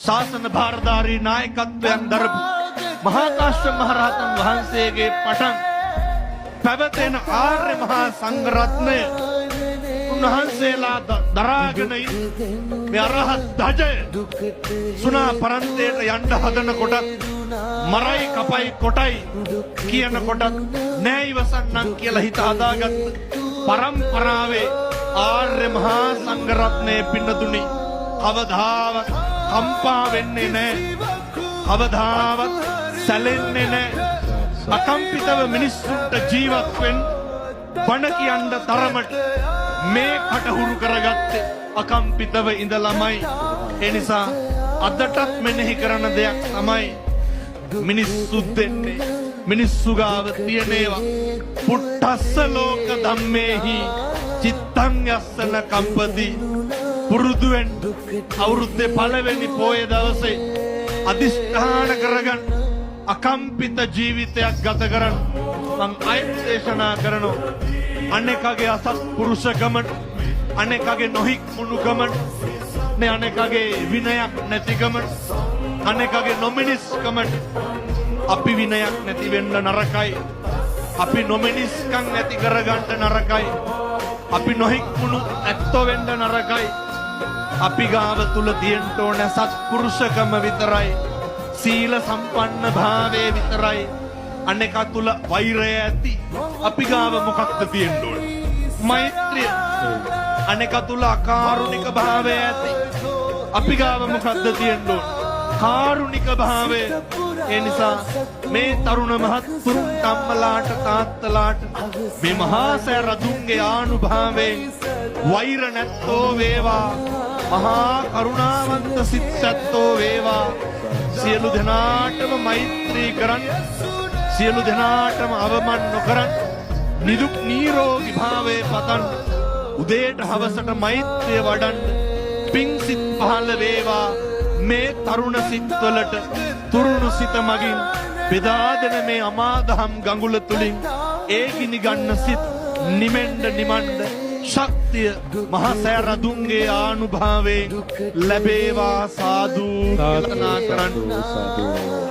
ශාසන භාරධාරී නායකත්වයන් දරපු මහා කාශ්‍යප මහ රහතන් වහන්සේගේ පටන් පැවතෙන ආර්ය මහා සංඝ රත්නය උන්වහන්සේලා දරාගෙන මේ අරහත් ධජය සුණා පරන්තයට යන්න හදනකොට මරයි කපයි කොටයි කියනකොට නෑ ඉවසන්නම් කියලා හිත හදාගත්ත පරම්පරාවේ ආර්ය මහා සංඝ රත්නයේ පින්නතුනි කවදාවත් කම්පා වෙන්නේ නැහැ. කවදාවත් සැලෙන්නේ නැහැ. අකම්පිතව මිනිස්සුන්ට ජීවත් වෙන්න බණ කියන්න තරමට මේ කටහුරු කරගත්තේ අකම්පිතව ඉඳලාමයි. ඒ නිසා අදටත් මෙනෙහි කරන දෙයක් තමයි මිනිස්සු දෙන්නේ මිනිස්සු ගාව තියෙනේවා පුට්ටස්ස ලෝක ධම්මේහි චිත්තං යස්සන කම්පති. පුරුදුවෙන් අවුරුද්දේ පළවෙනි පෝය දවසේ අදිෂ්ඨාන කරගන්න අකම්පිත ජීවිතයක් ගත කරන්න මං ආයතේශනා කරනවා. අනේකගේ අසත්පුරුෂකම අනේකගේ නොහික්මුණුකම අනේකගේ විනයක් නැතිකම අනේකගේ නොමිනිස්කම අපි විනයක් නැති වෙන්න නරකයි. අපි නොමිනිස්කම් නැති කරගන්න නරකයි. අපි නොහික්මුණු ඇත්තෝ වෙන්න නරකයි. අපි ගාව තුල තියෙන්න ඕන සත්පුරුෂකම විතරයි. සීල සම්පන්න භාවයේ විතරයි. අනේක තුල වෛරය ඇති. අපි ගාව මොකක්ද තියෙන්න ඕන? මෛත්‍රිය. අනේක තුල අකාරුණික භාවය ඇති. අපි ගාව මොකක්ද තියෙන්න ඕන? කාරුණික භාවය. ඒ නිසා මේ තරුණ මහත්තුරුන් අම්මලාට තාත්තලාට මේ මහා සෑ රජුන්ගේ ආනුභාවයෙන් වෛර නැත්තෝ වේවා. මහා කරුණාවන්ත සිත් ඇත්තෝ වේවා. සියලු දෙනාටම මෛත්‍රී කරන් සියලු දෙනාටම අවමන් නොකරන් නිදුක් නිරෝගී භාවයේ පතන් උදේට හවසට මෛත්‍රිය වඩන්න පිං සිත් පහළ වේවා. මේ තරුණ සිත්වලට තුරුණු සිත මගින් බෙදාදෙන මේ අමාදහම් ගඟුල තුලින් ඒකිනි ගන්න සිත් නිමෙන්ඩ නිමණ්ඩ ශක්තිය මහා සෑ රදුන්ගේ ආනුභාවයෙන් ලැබේවා. සාදු කියලා කරන්න.